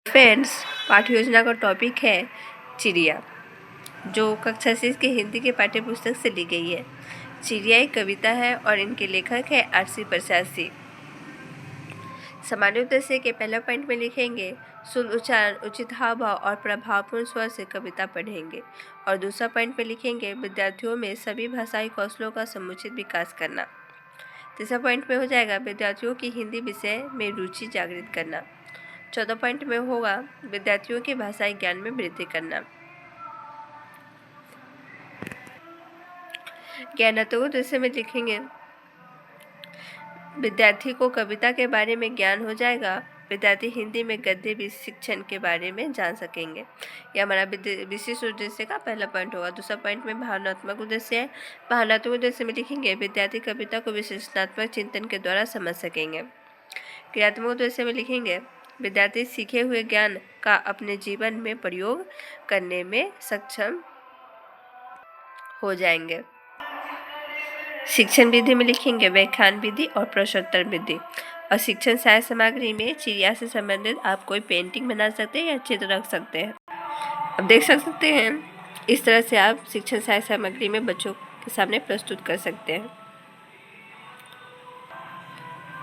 Friends, पाठ योजना का टॉपिक है चिड़िया, जो कक्षा 6 के हिंदी के पाठ्य पुस्तक से ली गई है। चिड़िया एक कविता है और इनके लेखक है आरसी प्रसाद सिंह। सामान्य उद्देश्य के पहले पॉइंट में लिखेंगे शुद्ध उच्चारण, उचित हाव भाव और प्रभावपूर्ण स्वर से कविता पढ़ेंगे। और दूसरा पॉइंट में लिखेंगे विद्यार्थियों में सभी भाषाई कौशलों का समुचित विकास करना। तीसरा पॉइंट में हो जाएगा विद्यार्थियों की हिंदी विषय में रुचि जागृत करना। चौथा पॉइंट में होगा विद्यार्थियों के भाषाई ज्ञान में वृद्धि करना। ज्ञानात्मक उद्देश्य में लिखेंगे विद्यार्थी को कविता के बारे में ज्ञान हो जाएगा। विद्यार्थी हिंदी में गद्य शिक्षण के बारे में जान सकेंगे। यह हमारा विशिष्ट उद्देश्य का पहला पॉइंट होगा। दूसरा पॉइंट में भावनात्मक उद्देश्य है। भावनात्मक उद्देश्य में लिखेंगे विद्यार्थी कविता को विश्लेषणात्मक चिंतन के द्वारा समझ सकेंगे। क्रियात्मक उद्देश्य में लिखेंगे विद्यार्थी सीखे हुए ज्ञान का अपने जीवन में प्रयोग करने में सक्षम हो जाएंगे। शिक्षण विधि में लिखेंगे व्याख्यान विधि और प्रश्नोत्तर विधि। और शिक्षण सहायक सामग्री में चिड़िया से संबंधित आप कोई पेंटिंग बना सकते हैं या चित्र रख सकते हैं। अब देख सकते हैं इस तरह से आप शिक्षण सहायक सामग्री में बच्चों के सामने प्रस्तुत कर सकते हैं।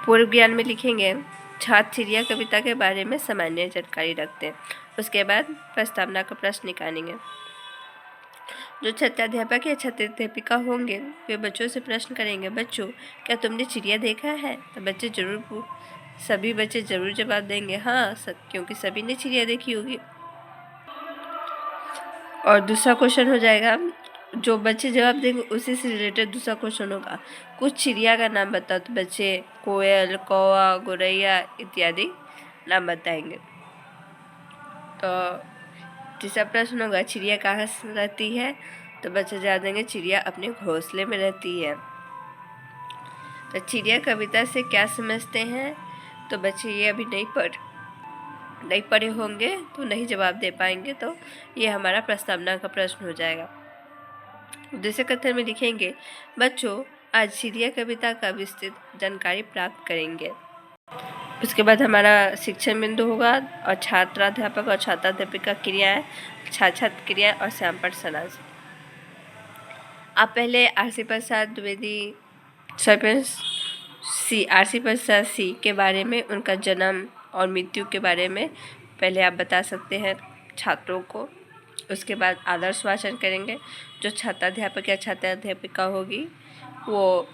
पूर्व ज्ञान में लिखेंगे छात्र चिड़िया कविता के बारे में सामान्य जानकारी रखते हैं। उसके बाद प्रस्तावना का प्रश्न निकालेंगे। जो छात्राध्यापक या छात्राध्यापिका होंगे वे बच्चों से प्रश्न करेंगे, बच्चों क्या तुमने चिड़िया देखा है? तो सभी बच्चे जरूर जवाब देंगे हाँ, क्योंकि सभी ने चिड़िया देखी होगी। और दूसरा क्वेश्चन हो जाएगा, जो बच्चे जवाब देंगे उसी से रिलेटेड दूसरा क्वेश्चन होगा, कुछ चिड़िया का नाम बताओ। तो बच्चे कोयल, कौवा, गौरैया इत्यादि नाम बताएंगे। तो तीसरा प्रश्न होगा चिड़िया कहाँ रहती है? तो बच्चे जवाब देंगे चिड़िया अपने घोंसले में रहती है। तो चिड़िया कविता से क्या समझते हैं? तो बच्चे ये अभी नहीं पढ़े होंगे तो नहीं जवाब दे पाएंगे। तो ये हमारा प्रस्तावना का प्रश्न हो जाएगा। उद्देश्य कथन में लिखेंगे बच्चों आज चिड़िया कविता का विस्तृत जानकारी प्राप्त करेंगे। उसके बाद हमारा शिक्षण बिंदु होगा और छात्राध्यापक और छात्राध्यापिका क्रियाएं, छात्र क्रिया और श्यामपट समाज। आप पहले आरसी प्रसाद सिंह के बारे में, उनका जन्म और मृत्यु के बारे में पहले आप बता सकते हैं छात्रों को। उसके बाद आदर्श वाचन करेंगे। जो छात्राध्यापक या छात्राध्यापिका होगी वो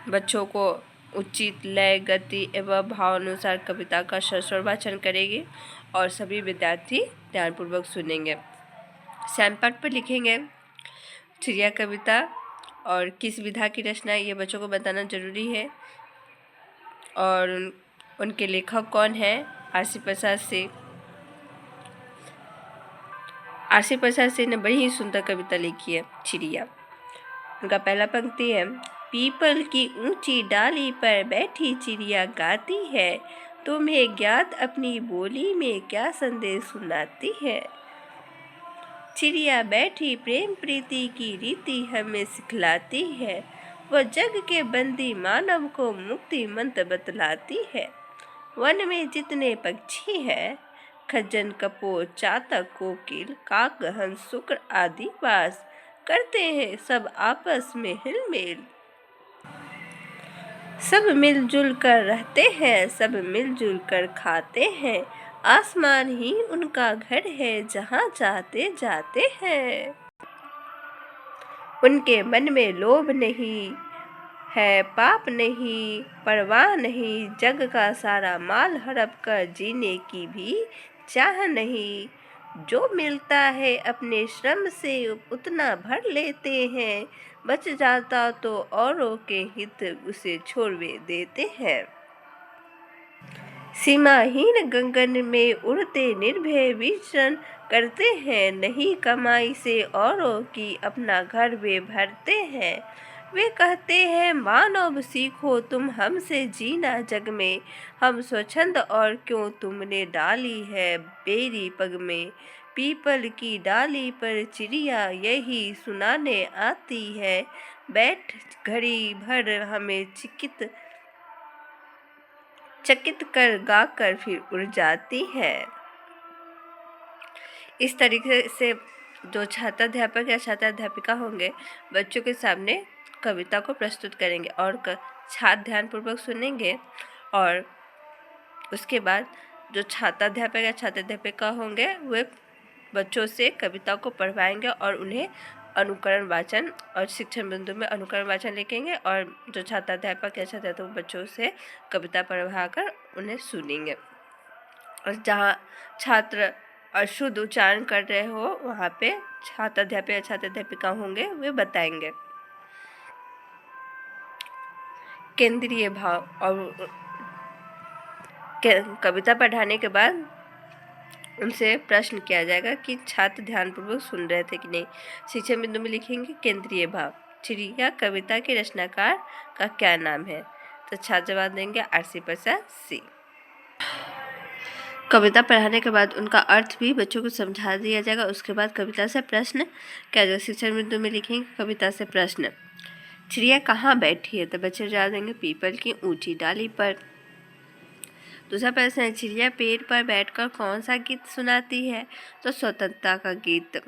बच्चों को उचित लय, गति एवं भाव अनुसार कविता का सस्वर वाचन करेगी और सभी विद्यार्थी ध्यानपूर्वक सुनेंगे। श्यामपट पर लिखेंगे चिड़िया कविता और किस विधा की रचना, ये बच्चों को बताना जरूरी है। और उनके लेखक कौन है? आरसी प्रसाद सिंह। आरसी प्रसाद सिंह ने बड़ी ही सुंदर कविता लिखी है चिड़िया। उनका पहला पंक्ति है, पीपल की ऊंची डाली पर बैठी चिड़िया गाती है, तुम्हें ज्ञात अपनी बोली में क्या संदेश सुनाती है। चिड़िया बैठी प्रेम प्रीति की रीति हमें सिखलाती है, वह जग के बंदी मानव को मुक्ति मंत्र बतलाती है। वन में जितने पक्षी हैं, खज्जन, कपोर, चातक, कोकिल, काक, हंस, शुक्र आदि वास करते हैं सब आपस में हिलमिल। सब मिलजुल कर रहते हैं, सब मिलजुल कर खाते हैं, आसमान ही उनका घर है जहाँ चाहते जाते हैं। उनके मन में लोभ नहीं है, पाप नहीं, परवाह नहीं, जग का सारा माल हड़प कर जीने की भी चाह नहीं। जो मिलता है अपने श्रम से उतना भर लेते हैं, बच जाता तो औरों के हित उसे छोड़वे देते हैं। सीमाहीन गगन में उड़ते निर्भय विचरण करते हैं, नहीं कमाई से औरों की अपना घर वे भरते हैं। वे कहते हैं मानव सीखो तुम हमसे जीना जग में, हम स्वच्छंद और क्यों तुमने डाली है बेरी पग में। पीपल की डाली पर चिड़िया यही सुनाने आती है, बैठ घड़ी भर हमें चकित कर गाकर फिर उड़ जाती है। इस तरीके से जो छात्राध्यापक या छात्राध्यापिका होंगे बच्चों के सामने कविता को प्रस्तुत करेंगे और छात्र ध्यानपूर्वक सुनेंगे, और उसके बाद जो छात्राध्यापक या छात्राध्यापिका होंगे वे बच्चों से कविता को पढ़वाएंगे और उन्हें अनुकरण वाचन और शिक्षण बिंदु में अनुकरण वाचन लिखेंगे, और जो छात्राध्यापक या छात्राध्यापक बच्चों से कविता पढ़वाकर उन्हें सुनेंगे। और जहाँ छात्र अशुद्ध उच्चारण कर रहे हो वहाँ पे छात्राध्यापक या छात्राध्यापिका होंगे वे बताएंगे। केंद्रीय भाव, और कविता पढ़ाने के बाद उनसे प्रश्न किया जाएगा कि छात्र ध्यानपूर्वक सुन रहे थे कि नहीं। शिक्षण बिंदु में लिखेंगे केंद्रीय भाव, चिड़िया कविता के रचनाकार का क्या नाम है? तो छात्र जवाब देंगे आरसी प्रसाद सी। कविता पढ़ाने के बाद उनका अर्थ भी बच्चों को समझा दिया जाएगा। उसके बाद कविता से प्रश्न किया जाएगा। शिक्षण बिंदु में लिखेंगे कविता से प्रश्न, चिड़िया कहाँ बैठी है? तो बच्चे जवाब देंगे पीपल की ऊंची डाली पर। दूसरा प्रश्न है, चिड़िया पेड़ पर बैठकर कौन सा गीत सुनाती है? तो स्वतंत्रता का गीत।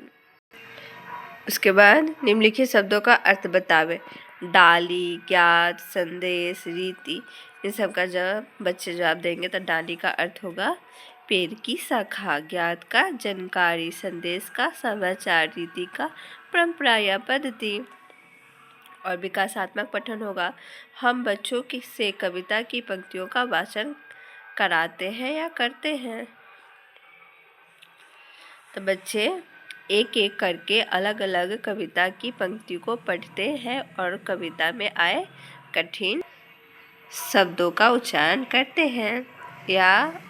उसके बाद निम्नलिखित शब्दों का अर्थ बतावे। डाली, ज्ञात, संदेश, रीति, इन सब का जब बच्चे जवाब देंगे तो डाली का अर्थ होगा पेड़ की शाखा, ज्ञात का जानकारी, संदेश का समाचार, रीति का परंपरा या पद्धति, और विकासात्मक पठन होगा हम बच्चों से कविता की पंक्तियों का वाचन कराते हैं या करते हैं। तो बच्चे एक एक करके अलग अलग कविता की पंक्ति को पढ़ते हैं और कविता में आए कठिन शब्दों का उच्चारण करते हैं या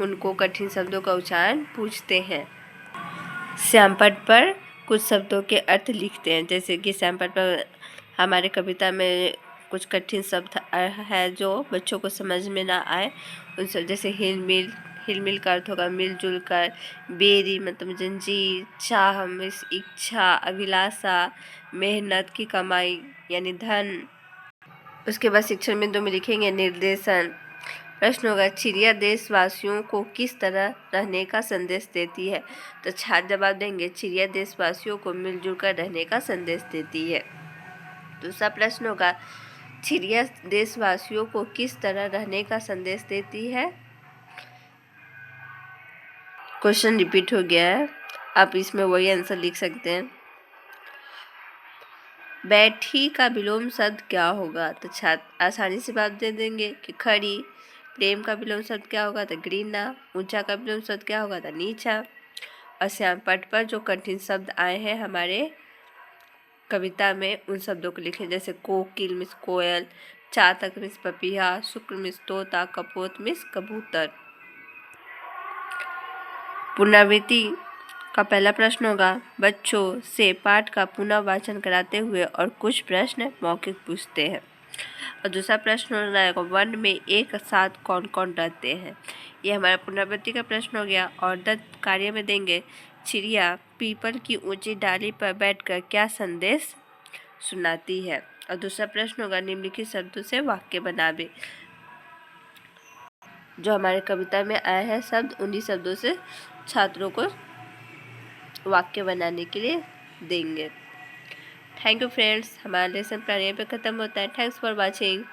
उनको कठिन शब्दों का उच्चारण पूछते हैं। श्यामपट्ट पर कुछ शब्दों के अर्थ लिखते हैं, जैसे कि श्यामपट्ट पर हमारे कविता में कुछ कठिन शब्द है जो बच्चों को समझ में ना आए उन सब, जैसे हिलमिल, हिलमिल का अर्थ होगा मिलजुल कर, बेरी मतलब जंजीर, चाह मिस इच्छा, अभिलाषा, मेहनत की कमाई यानी धन। उसके बाद शिक्षण बिंदु में लिखेंगे निर्देशन। प्रश्न होगा चिड़िया देशवासियों को किस तरह रहने का संदेश देती है? तो छात्र जवाब देंगे चिड़िया देशवासियों को मिलजुल कर रहने का संदेश देती है। दूसरा प्रश्न होगा चिड़िया देशवासियों को किस तरह रहने का संदेश देती है? क्वेश्चन रिपीट हो गया है, आप इसमें वही आंसर लिख सकते हैं। बैठी का विलोम शब्द क्या होगा? तो छात्र आसानी से जवाब दे देंगे कि खड़ी। प्रेम का विलोम शब्द क्या होगा? तो ग्रीना। ऊंचा का विलोम शब्द क्या होगा? तो नीचा। और श्यामपट्ट पर जो कठिन शब्द आए हैं हमारे कविता में उन शब्दों को लिखें, जैसे कोकिल मिस कोयल, चातक मिस पपीहा, शुक्र मिस तोता, कपोत मिस कबूतर। पुनरावृत्ति का पहला प्रश्न होगा बच्चों से पाठ का पुनः वाचन कराते हुए और कुछ प्रश्न मौखिक पूछते हैं। और दूसरा प्रश्न होगा वन में एक साथ कौन कौन रहते हैं? ये हमारा पुनरावृत्ति का प्रश्न हो गया। और दत्त कार्य में देंगे चिड़िया पीपल की ऊंची डाली पर बैठकर क्या संदेश सुनाती है। और दूसरा प्रश्न होगा निम्नलिखित शब्दों से वाक्य बनावे। जो हमारे कविता में आए हैं शब्द उन्हीं शब्दों से छात्रों को वाक्य बनाने के लिए देंगे। थैंक यू फ्रेंड्स, हमारा लेसन प्लान यहाँ पे ख़त्म होता है। Thanks for watching.